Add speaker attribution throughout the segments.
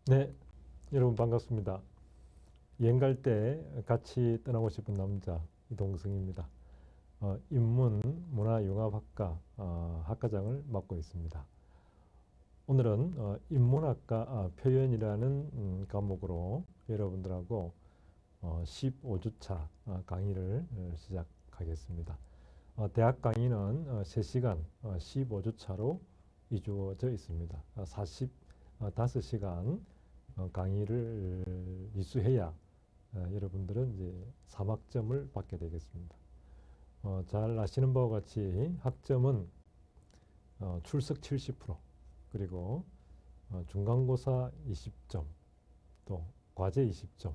Speaker 1: 네, 여러분 반갑습니다. 여행 갈 때 같이 떠나고 싶은 남자 이동승입니다. 인문 문화융합학과 학과장을 맡고 있습니다. 오늘은 인문학과 표현이라는 과목으로 여러분들하고 15주차 강의를 시작하겠습니다. 대학 강의는 3시간 15주차로 이루어져 있습니다. 45시간 강의를 이수해야 여러분들은 이제 3학점을 받게 되겠습니다. 잘 아시는 바와 같이 학점은 출석 70% 그리고 중간고사 20점, 또 과제 20점,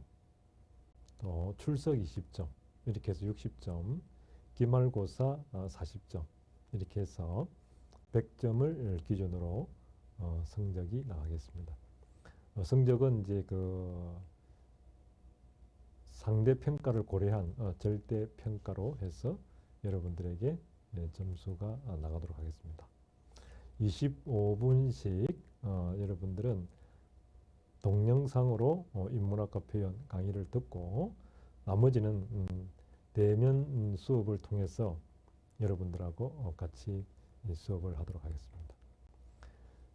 Speaker 1: 또 출석 20점 이렇게 해서 60점, 기말고사 40점 이렇게 해서 100점을 기준으로 성적이 나가겠습니다. 성적은 이제 그 상대 평가를 고려한 절대 평가로 해서 여러분들에게 점수가 나가도록 하겠습니다. 25분씩 여러분들은 동영상으로 인문학과 표현 강의를 듣고 나머지는 대면 수업을 통해서 여러분들하고 같이 수업을 하도록 하겠습니다.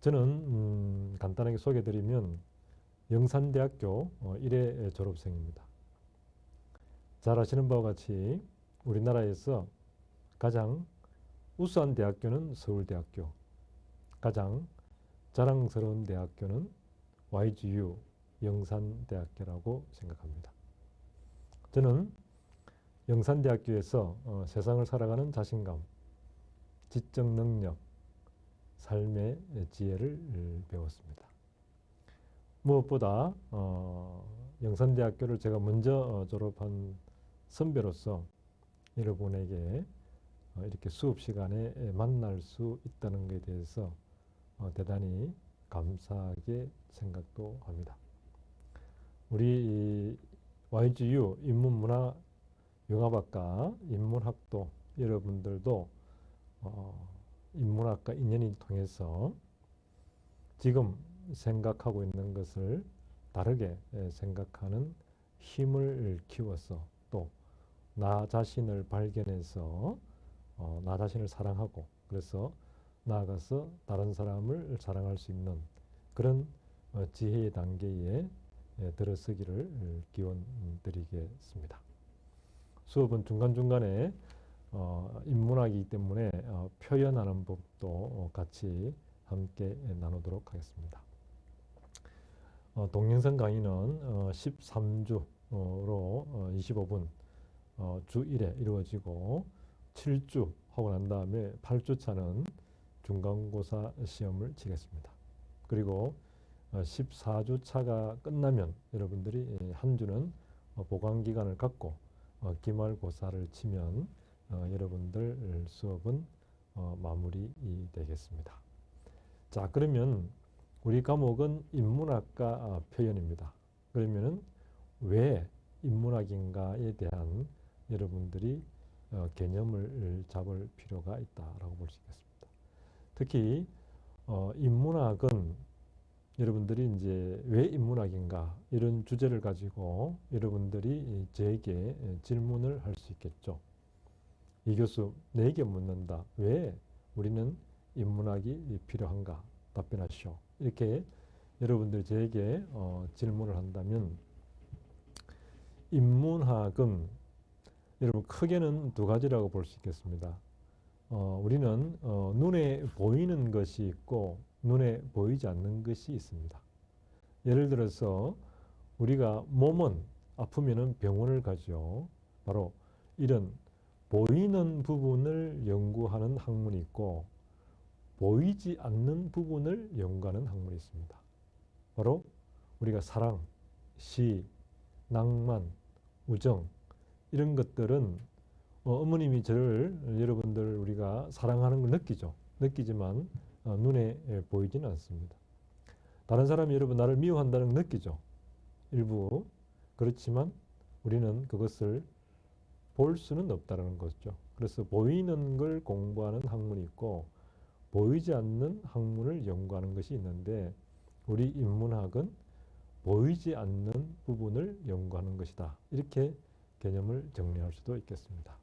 Speaker 1: 저는 간단하게 소개해드리면 영산대학교 1회 졸업생입니다. 잘 아시는 바와 같이 우리나라에서 가장 우수한 대학교는 서울대학교, 가장 자랑스러운 대학교는 YGU 영산대학교라고 생각합니다. 저는 영산대학교에서 세상을 살아가는 자신감, 지적 능력, 삶의 지혜를 배웠습니다. 무엇보다 영산대학교를 제가 먼저 졸업한 선배로서 여러분에게 이렇게 수업 시간에 만날 수 있다는 것에 대해서 대단히 감사하게 생각도 합니다. 우리 YGU 인문문화융합학과 인문학도 여러분들도 인문학과 인연이 통해서 지금 생각하고 있는 것을 다르게 생각하는 힘을 키워서 또 나 자신을 발견해서 나 자신을 사랑하고 그래서 나아가서 다른 사람을 사랑할 수 있는 그런 지혜의 단계에 들어서기를 기원드리겠습니다. 수업은 중간중간에 인문학이기 때문에 표현하는 법도 같이 함께 나누도록 하겠습니다. 동영상 강의는 13주로 25분 주 1회 이루어지고 7주 하고 난 다음에 8주 차는 중간고사 시험을 치겠습니다. 그리고 14주 차가 끝나면 여러분들이 한 주는 보강 기간을 갖고 기말고사를 치면 여러분들 수업은 마무리 되겠습니다. 자, 그러면 우리 과목은 인문학과 표현입니다. 그러면은 왜 인문학인가에 대한 여러분들이 개념을 잡을 필요가 있다라고 볼 수 있겠습니다. 특히 인문학은 여러분들이 이제 왜 인문학인가 이런 주제를 가지고 여러분들이 저에게 질문을 할 수 있겠죠. 이 교수, 내게 묻는다. 왜 우리는 인문학이 필요한가? 답변하시오. 이렇게 여러분들이 저에게 질문을 한다면 인문학은 여러분 크게는 두 가지라고 볼 수 있겠습니다. 우리는 눈에 보이는 것이 있고 눈에 보이지 않는 것이 있습니다. 예를 들어서 우리가 몸은 아프면은 병원을 가죠. 바로 이런 보이는 부분을 연구하는 학문이 있고 보이지 않는 부분을 연구하는 학문이 있습니다. 바로 우리가 사랑, 시, 낭만, 우정 이런 것들은 어머님이 저를 여러분들 우리가 사랑하는 걸 느끼죠. 느끼지만 눈에 보이지는 않습니다. 다른 사람이 여러분 나를 미워한다는 걸 느끼죠. 일부. 그렇지만 우리는 그것을 볼 수는 없다는 거죠. 그래서 보이는 걸 공부하는 학문이 있고 보이지 않는 학문을 연구하는 것이 있는데 우리 인문학은 보이지 않는 부분을 연구하는 것이다. 이렇게 개념을 정리할 수도 있겠습니다.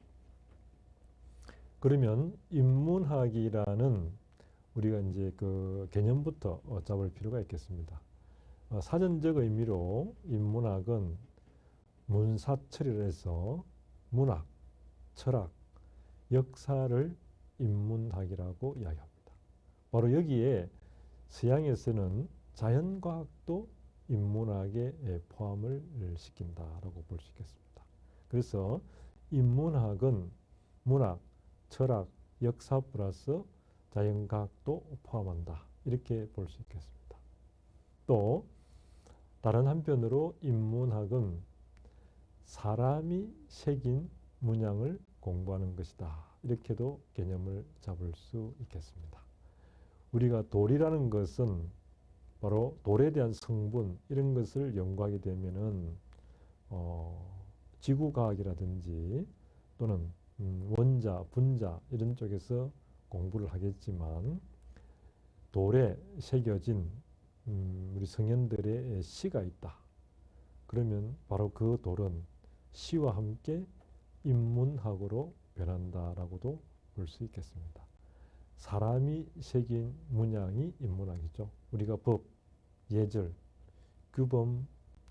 Speaker 1: 그러면 인문학이라는 우리가 이제 그 개념부터 잡을 필요가 있겠습니다. 사전적 의미로 인문학은 문사철이라 해서 문학, 철학, 역사를 인문학이라고 이야기합니다. 바로 여기에 서양에서는 자연과학도 인문학에 포함을 시킨다라고 볼 수 있겠습니다. 그래서 인문학은 문학, 철학, 역사 플러스 자연과학도 포함한다. 이렇게 볼 수 있겠습니다. 또 다른 한편으로 인문학은 사람이 새긴 문양을 공부하는 것이다. 이렇게도 개념을 잡을 수 있겠습니다. 우리가 돌이라는 것은 바로 돌에 대한 성분 이런 것을 연구하게 되면은 지구과학이라든지 또는 원자, 분자 이런 쪽에서 공부를 하겠지만 돌에 새겨진 우리 성현들의 시가 있다. 그러면 바로 그 돌은 시와 함께 인문학으로 변한다라고도 볼 수 있겠습니다. 사람이 새긴 문양이 인문학이죠. 우리가 법, 예절, 규범,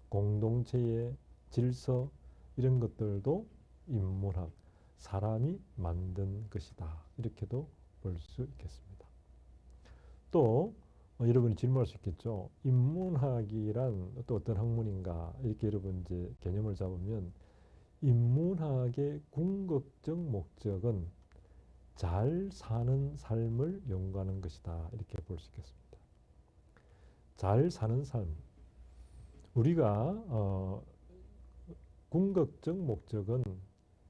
Speaker 1: 공동체의 질서 이런 것들도 인문학, 사람이 만든 것이다. 이렇게도 볼 수 있겠습니다. 또 여러분이 질문할 수 있겠죠. 인문학이란 또 어떤 학문인가? 이렇게 여러분 이제 개념을 잡으면 인문학의 궁극적 목적은 잘 사는 삶을 연구하는 것이다. 이렇게 볼 수 있겠습니다. 잘 사는 삶. 우리가 궁극적 목적은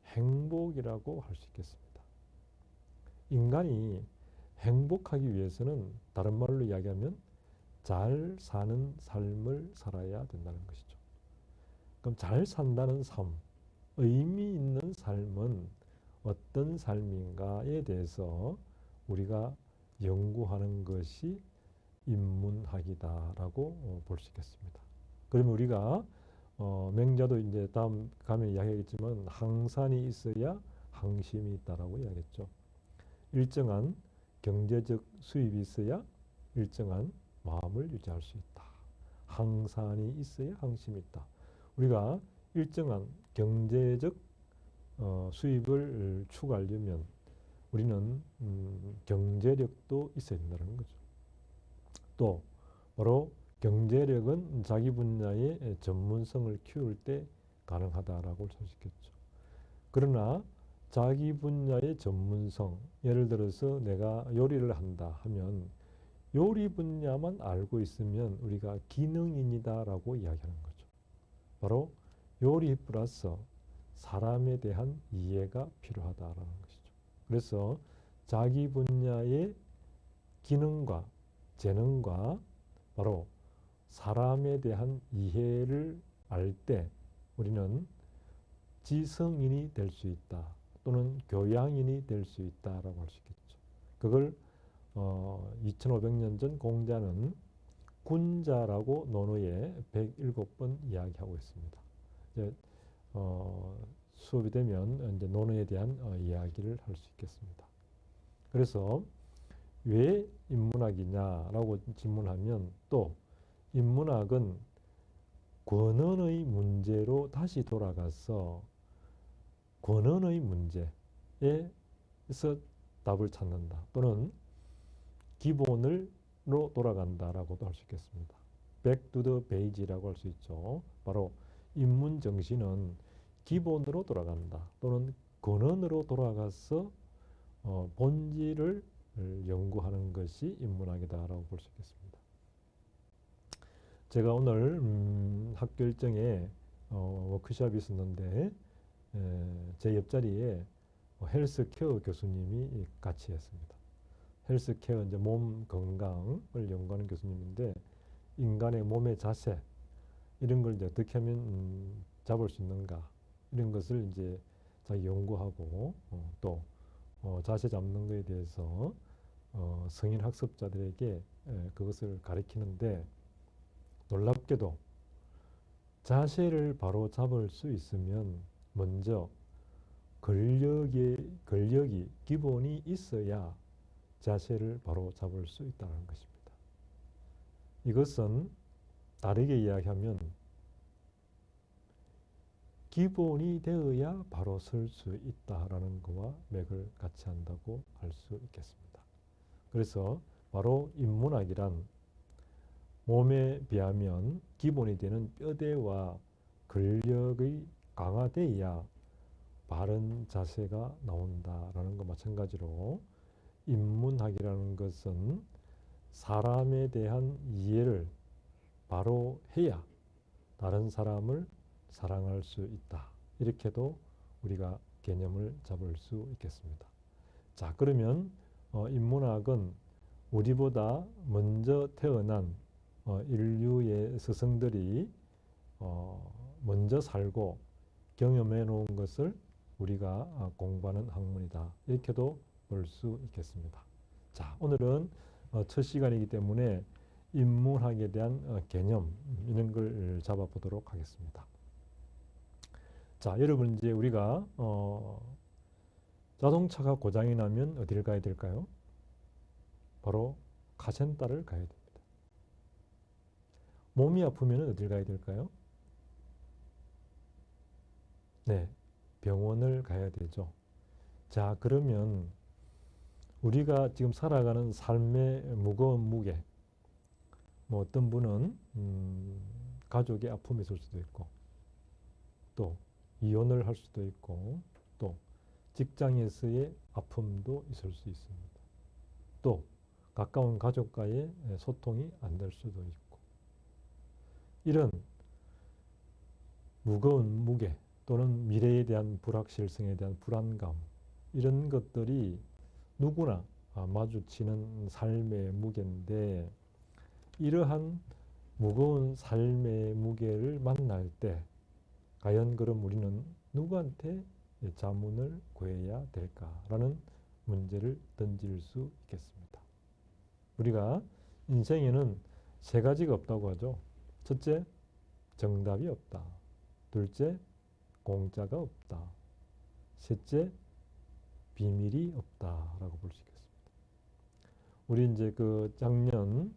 Speaker 1: 행복이라고 할 수 있겠습니다. 인간이 행복하기 위해서는 다른 말로 이야기하면 잘 사는 삶을 살아야 된다는 것이죠. 그럼 잘 산다는 삶, 의미 있는 삶은 어떤 삶인가에 대해서 우리가 연구하는 것이 인문학이다라고 볼 수 있겠습니다. 그러면 우리가 맹자도 이제 다음 가면 이야기하겠지만 항산이 있어야 항심이 있다라고 이야기했죠. 일정한 경제적 수입이 있어야 일정한 마음을 유지할 수 있다. 항산이 있어야 항심이 있다. 우리가 일정한 경제적 수입을 추구하려면 우리는 경제력도 있어야 된다는 거죠. 또 바로 경제력은 자기 분야의 전문성을 키울 때 가능하다라고 할 수 있겠죠. 그러나 자기 분야의 전문성, 예를 들어서 내가 요리를 한다 하면 요리 분야만 알고 있으면 우리가 기능인이다라고 이야기하는 거죠. 바로 요리 플러스 사람에 대한 이해가 필요하다라는 것이죠. 그래서 자기 분야의 기능과 재능과 바로 사람에 대한 이해를 알 때 우리는 지성인이 될 수 있다. 또는 교양인이 될 수 있다라고 할 수 있겠죠. 그걸 2500년 전 공자는 군자라고 논어에 107번 이야기하고 있습니다. 이제 수업이 되면 이제 논어에 대한 이야기를 할 수 있겠습니다. 그래서 왜 인문학이냐라고 질문하면 또 인문학은 권언의 문제로 다시 돌아가서 권언의 문제에서 답을 찾는다. 또는 기본으로 돌아간다라고도 할 수 있겠습니다. Back to the base라고 할 수 있죠. 바로 인문 정신은 기본으로 돌아간다. 또는 근원으로 돌아가서 본질을 연구하는 것이 인문학이다라고 볼 수 있겠습니다. 제가 오늘 학교 일정에 워크숍이 있었는데 제 옆자리에 헬스케어 교수님이 같이 했습니다. 헬스케어 이제 몸 건강을 연구하는 교수님인데 인간의 몸의 자세 이런 걸 이제 어떻게 하면 잡을 수 있는가 이런 것을 이제 자기 연구하고 또 자세 잡는 것에 대해서 성인 학습자들에게 그것을 가르치는데 놀랍게도 자세를 바로 잡을 수 있으면 먼저 근력이 기본이 있어야 자세를 바로 잡을 수 있다는 것입니다. 이것은 다르게 이야기하면 기본이 되어야 바로 설 수 있다라는 것과 맥을 같이 한다고 할 수 있겠습니다. 그래서 바로 인문학이란 몸에 비하면 기본이 되는 뼈대와 근력의 강화돼야 바른 자세가 나온다라는 것 마찬가지로 인문학이라는 것은 사람에 대한 이해를 바로 해야 다른 사람을 사랑할 수 있다. 이렇게도 우리가 개념을 잡을 수 있겠습니다. 자, 그러면 인문학은 우리보다 먼저 태어난 인류의 스승들이 먼저 살고 경험해 놓은 것을 우리가 공부하는 학문이다. 이렇게도 볼 수 있겠습니다. 자, 오늘은 첫 시간이기 때문에 인문학에 대한 개념 이런 걸 잡아보도록 하겠습니다. 자, 여러분 이제 우리가 자동차가 고장이 나면 어디를 가야 될까요? 바로 카센터를 가야 됩니다. 몸이 아프면 어디를 가야 될까요? 네, 병원을 가야 되죠. 자, 그러면 우리가 지금 살아가는 삶의 무거운 무게, 뭐 어떤 분은 가족의 아픔이 있을 수도 있고, 또 이혼을 할 수도 있고, 또 직장에서의 아픔도 있을 수 있습니다. 또 가까운 가족과의 소통이 안 될 수도 있고, 이런 무거운 무게 또는 미래에 대한 불확실성에 대한 불안감, 이런 것들이 누구나 마주치는 삶의 무게인데, 이러한 무거운 삶의 무게를 만날 때 과연 그럼 우리는 누구한테 자문을 구해야 될까라는 문제를 던질 수 있겠습니다. 우리가 인생에는 세 가지가 없다고 하죠. 첫째, 정답이 없다. 둘째, 공짜가 없다. 셋째, 비밀이 없다라고 볼 수 있겠습니다. 우리 이제 그 작년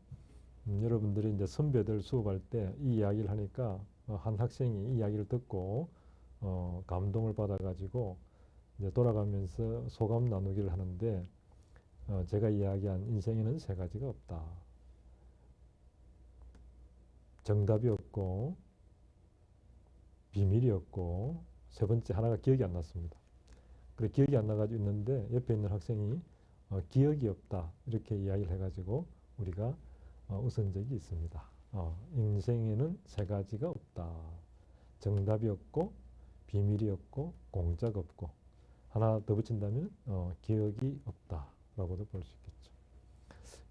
Speaker 1: 여러분들이 이제 선배들 수업할 때 이 이야기를 하니까 한 학생이 이 이야기를 듣고 감동을 받아가지고 이제 돌아가면서 소감 나누기를 하는데 제가 이야기한 인생에는 세 가지가 없다. 정답이 없고 비밀이 없고 세 번째 하나가 기억이 안 났습니다. 그래 기억이 안 나가지고 있는데 옆에 있는 학생이 기억이 없다 이렇게 이야기를 해가지고 우리가 웃은 적이 있습니다. 인생에는 세 가지가 없다. 정답이 없고 비밀이 없고 공짜가 없고 하나 더 붙인다면 기억이 없다라고도 볼 수 있겠죠.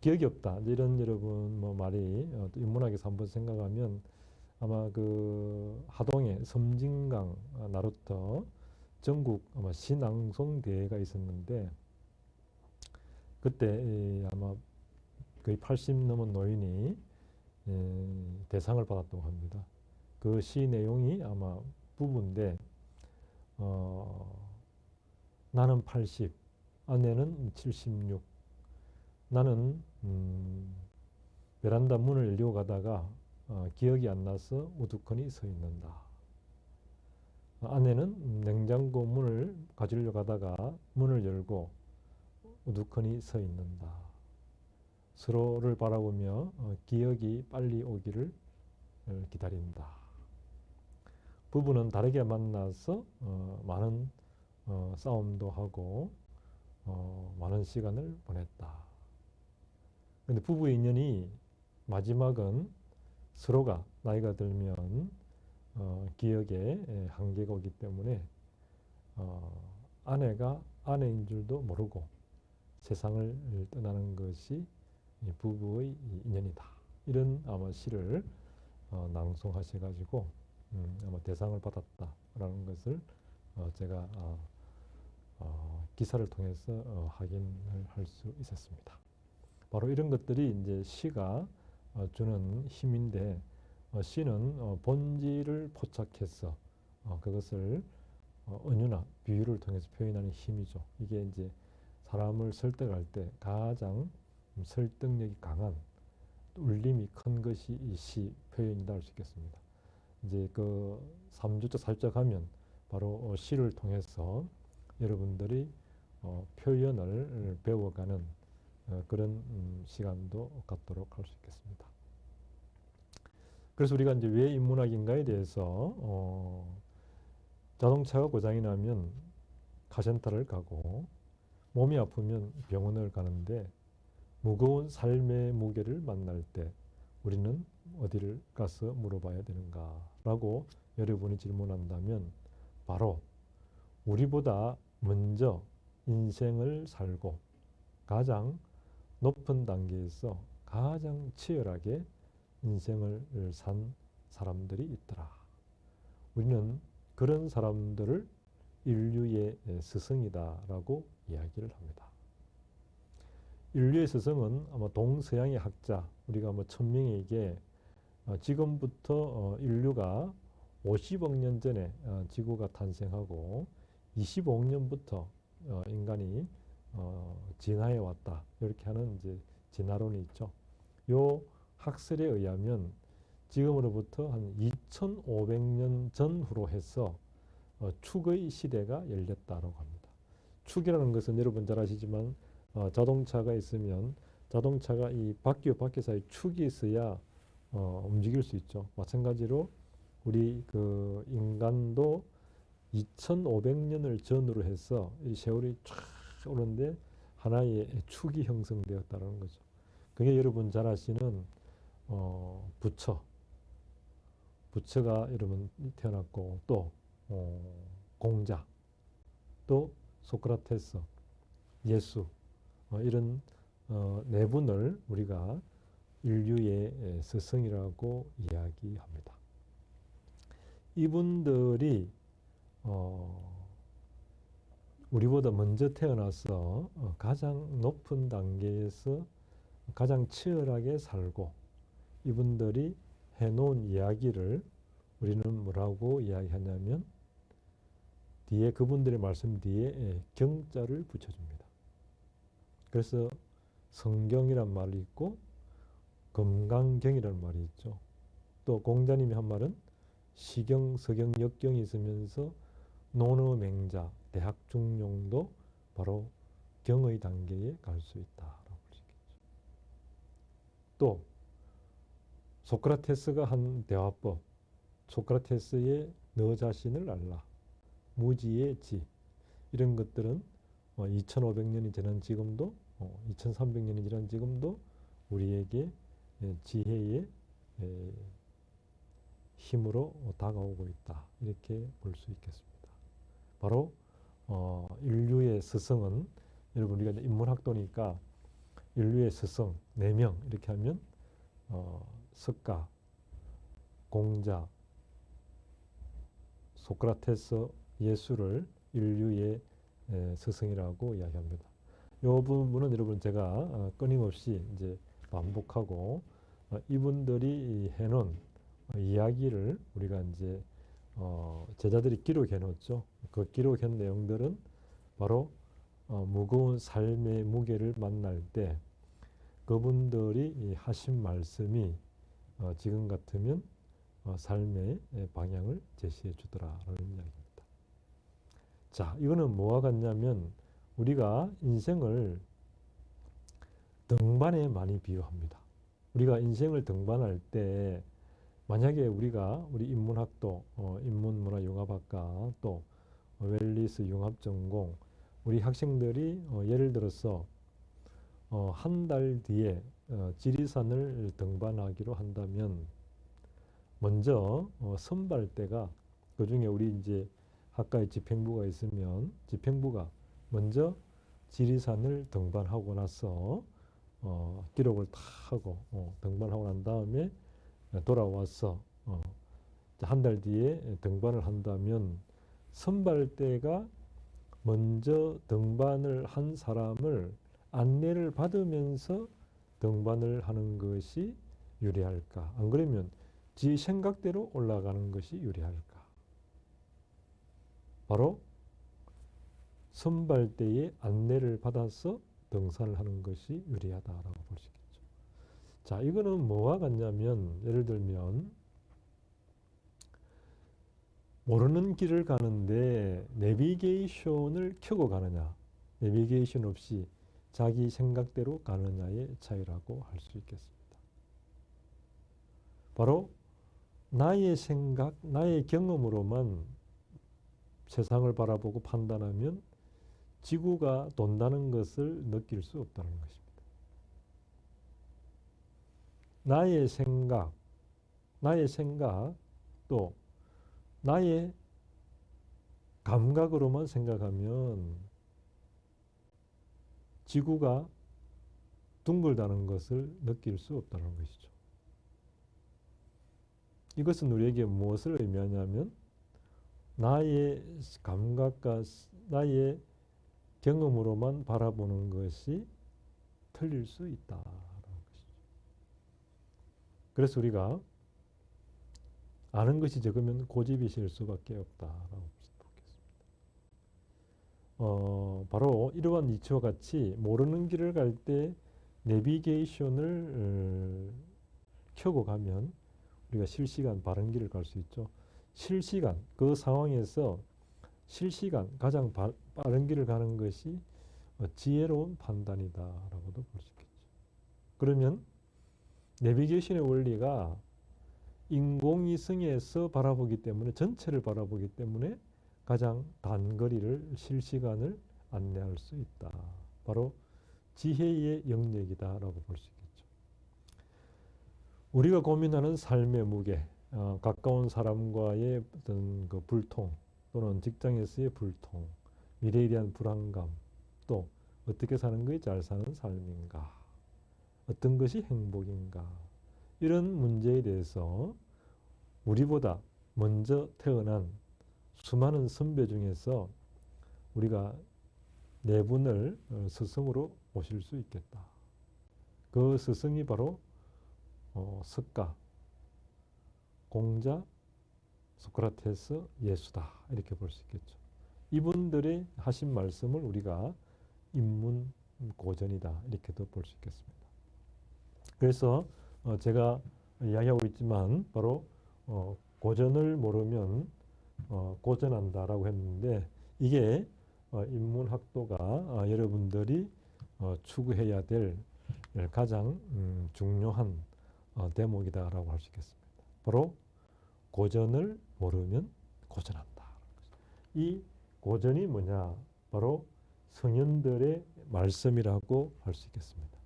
Speaker 1: 기억이 없다. 이런 여러분 뭐 말이 인문학에서 한번 생각하면 아마 그 하동에 섬진강 나루터 전국 아마 시낭송 대회가 있었는데 그때 아마 거의 80 넘은 노인이 대상을 받았다고 합니다. 그 시 내용이 아마 부부인데 나는 80, 아내는 76. 나는 베란다 문을 열려고 가다가 기억이 안 나서 우두커니 서 있는다. 아내는 냉장고 문을 가지려고 가다가 문을 열고 우두커니 서 있는다. 서로를 바라보며 기억이 빨리 오기를 기다린다. 부부는 다르게 만나서 많은 싸움도 하고 많은 시간을 보냈다. 근데 부부의 인연이 마지막은 서로가 나이가 들면 기억에 한계가 오기 때문에 아내가 아내인 줄도 모르고 세상을 떠나는 것이 부부의 인연이다. 이런 아마 시를 낭송하셔가지고 아마 대상을 받았다라는 것을 제가 기사를 통해서 확인을 할 수 있었습니다. 바로 이런 것들이 이제 시가 주는 힘인데 시는 본질을 포착해서 그것을 은유나 비유를 통해서 표현하는 힘이죠. 이게 이제 사람을 설득할 때 가장 설득력이 강한 울림이 큰 것이 이 시 표현이다 할 수 있겠습니다. 이제 그 3주째 4주째 가면 바로 시를 통해서 여러분들이 표현을 배워가는 그런 시간도 갖도록 할 수 있겠습니다. 그래서 우리가 이제 왜 인문학인가에 대해서 자동차가 고장이 나면 카센터를 가고 몸이 아프면 병원을 가는데 무거운 삶의 무게를 만날 때 우리는 어디를 가서 물어봐야 되는가라고 여러분이 질문한다면 바로 우리보다 먼저 인생을 살고 가장 높은 단계에서 가장 치열하게 인생을 산 사람들이 있더라. 우리는 그런 사람들을 인류의 스승이다라고 이야기를 합니다. 인류의 스승은 아마 동서양의 학자, 우리가 뭐 1000명에게 지금부터 인류가 50억 년 전에 지구가 탄생하고 25억 년부터 인간이 진화해 왔다. 이렇게 하는 이제 진화론이 있죠. 요 학설에 의하면 지금으로부터 한 2500년 전후로 해서 축의 시대가 열렸다고 합니다. 축이라는 것은 여러분 잘 아시지만 자동차가 있으면 자동차가 이 바퀴와 바퀴 사이 축이 있어야 움직일 수 있죠. 마찬가지로 우리 그 인간도 2500년을 전후로 해서 이 세월이 쫙 오는데 하나의 축이 형성되었다는 거죠. 그게 여러분 잘 아시는 부처가 여러분 태어났고 또 공자, 또 소크라테스, 예수 이런 네 분을 우리가 인류의 스승이라고 이야기합니다. 이분들이 우리보다 먼저 태어나서 가장 높은 단계에서 가장 치열하게 살고 이분들이 해놓은 이야기를 우리는 뭐라고 이야기하냐면 뒤에 그분들의 말씀 뒤에 경자를 붙여줍니다. 그래서 성경이란 말이 있고 금강경이라는 말이 있죠. 또 공자님이 한 말은 시경, 서경, 역경이 있으면서 논어맹자, 대학중용도 바로 경의 단계에 갈 수 있다라고 볼 수 있겠죠. 또 소크라테스가 한 대화법, 소크라테스의 너 자신을 알라, 무지의 지 이런 것들은 2500년이 지난 지금도 2300년이 지난 지금도 우리에게 지혜의 힘으로 다가오고 있다. 이렇게 볼 수 있겠습니다. 바로 인류의 스승은 여러분 우리가 인문학도니까 인류의 스승 4명 이렇게 하면 석가, 공자, 소크라테스, 예수를 인류의 스승이라고 이야기합니다. 이 부분은 여러분 제가 끊임없이 이제 반복하고 이분들이 해놓은 이야기를 우리가 이제 제자들이 기록해 놓죠. 그 기록한 내용들은 바로 무거운 삶의 무게를 만날 때 그분들이 하신 말씀이 지금 같으면 삶의 방향을 제시해 주더라라는 이야기입니다. 자, 이거는 뭐와 같냐면 우리가 인생을 등반에 많이 비유합니다. 우리가 인생을 등반할 때 만약에 우리 인문학도, 인문문화융합학과 또 웰리스 융합전공 우리 학생들이 예를 들어서 한 달 뒤에 지리산을 등반하기로 한다면 먼저 선발대가 그중에 우리 이제 학과에 집행부가 있으면 집행부가 먼저 지리산을 등반하고 나서 기록을 다 하고 등반하고 난 다음에 돌아와서 한 달 뒤에 등반을 한다면 선발대가 먼저 등반을 한 사람을 안내를 받으면서 등반을 하는 것이 유리할까? 안 그러면 지 생각대로 올라가는 것이 유리할까? 바로 선발대의 안내를 받아서 등산을 하는 것이 유리하다라고 볼 수 있겠죠. 자, 이거는 뭐와 같냐면 예를 들면 모르는 길을 가는데 내비게이션을 켜고 가느냐, 내비게이션 없이 자기 생각대로 가느냐의 차이라고 할 수 있겠습니다. 바로 나의 생각, 나의 경험으로만 세상을 바라보고 판단하면 지구가 돈다는 것을 느낄 수 없다는 것입니다. 나의 생각, 또 나의 감각으로만 생각하면 지구가 둥글다는 것을 느낄 수 없다는 것이죠. 이것은 우리에게 무엇을 의미하냐면 나의 감각과 나의 경험으로만 바라보는 것이 틀릴 수 있다라는 것이죠. 그래서 우리가 아는 것이 적으면 고집이 실 수밖에 없다라고 보겠습니다. 바로 이러한 이치와 같이 모르는 길을 갈 때 내비게이션을 켜고 가면 우리가 실시간 바른 길을 갈 수 있죠. 실시간, 그 상황에서 실시간 가장 빠른 길을 가는 것이 지혜로운 판단이다라고도 볼 수 있겠죠. 그러면 내비게이션의 원리가 인공위성에서 바라보기 때문에, 전체를 바라보기 때문에 가장 단거리를 실시간을 안내할 수 있다. 바로 지혜의 영역이다라고 볼 수 있겠죠. 우리가 고민하는 삶의 무게, 가까운 사람과의 어떤 그 불통, 또는 직장에서의 불통, 미래에 대한 불안감, 또 어떻게 사는 것이 잘 사는 삶인가, 어떤 것이 행복인가, 이런 문제에 대해서 우리보다 먼저 태어난 수많은 선배 중에서 우리가 네 분을 스승으로 모실 수 있겠다. 그 스승이 바로 석가, 공자, 소크라테스, 예수다, 이렇게 볼 수 있겠죠. 이분들의 하신 말씀을 우리가 인문 고전이다, 이렇게도 볼 수 있겠습니다. 그래서 제가 이야기하고 있지만 바로 고전을 모르면 고전한다라고 했는데, 이게 인문학도가 여러분들이 추구해야 될 가장 중요한 대목이다라고 할 수 있겠습니다. 바로 고전을 모르면 고전한다. 이 고전이 뭐냐? 바로 성현들의 말씀이라고 할 수 있겠습니다.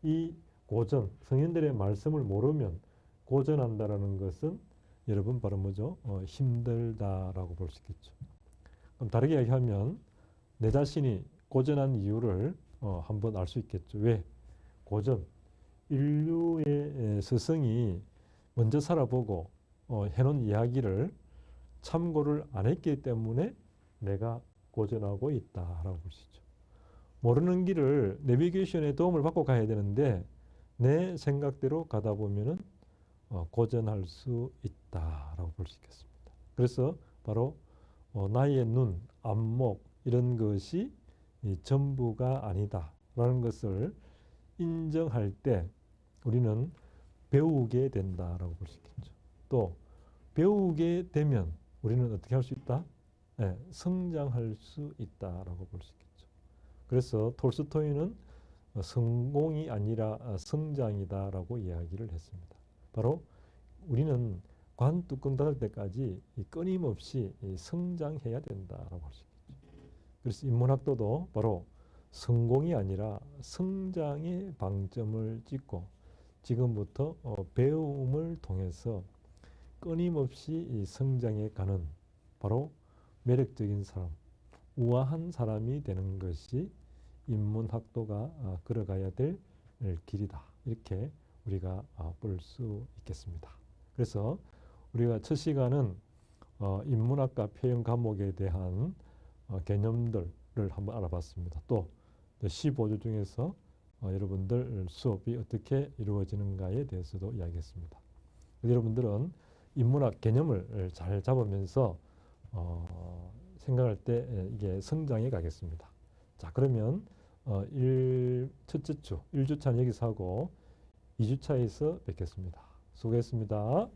Speaker 1: 이 고전, 성현들의 말씀을 모르면 고전한다라는 것은 여러분 바로 뭐죠? 힘들다라고 볼 수 있겠죠. 그럼 다르게 얘기하면 내 자신이 고전한 이유를 한번 알 수 있겠죠. 왜? 고전, 인류의 스승이 먼저 살아보고 해놓은 이야기를 참고를 안 했기 때문에 내가 고전하고 있다라고 볼 수 있죠. 모르는 길을 내비게이션의 도움을 받고 가야 되는데 내 생각대로 가다 보면은 고전할 수 있다라고 볼 수 있겠습니다. 그래서 바로 나의 눈, 안목 이런 것이 전부가 아니다라는 것을 인정할 때 우리는 배우게 된다라고 볼 수 있겠죠. 또 배우게 되면 우리는 어떻게 할 수 있다? 네, 성장할 수 있다라고 볼 수 있겠죠. 그래서 톨스토이는 성공이 아니라 성장이다라고 이야기를 했습니다. 바로 우리는 관 뚜껑 닫을 때까지 끊임없이 성장해야 된다라고 할 수 있겠죠. 그래서 인문학도도 바로 성공이 아니라 성장의 방점을 찍고 지금부터 배움을 통해서 끊임없이 성장해 가는 바로 매력적인 사람, 우아한 사람이 되는 것이 인문학도가 걸어가야 될 길이다. 이렇게 우리가 볼 수 있겠습니다. 그래서 우리가 첫 시간은 인문학과 표현 과목에 대한 개념들을 한번 알아봤습니다. 또 15주 중에서 여러분들 수업이 어떻게 이루어지는가에 대해서도 이야기했습니다. 여러분들은 인문학 개념을 잘 잡으면서 생각할 때 이게 성장해 가겠습니다. 자, 그러면 첫째 주 1주차는 여기서 하고 2주차에서 뵙겠습니다. 수고했습니다.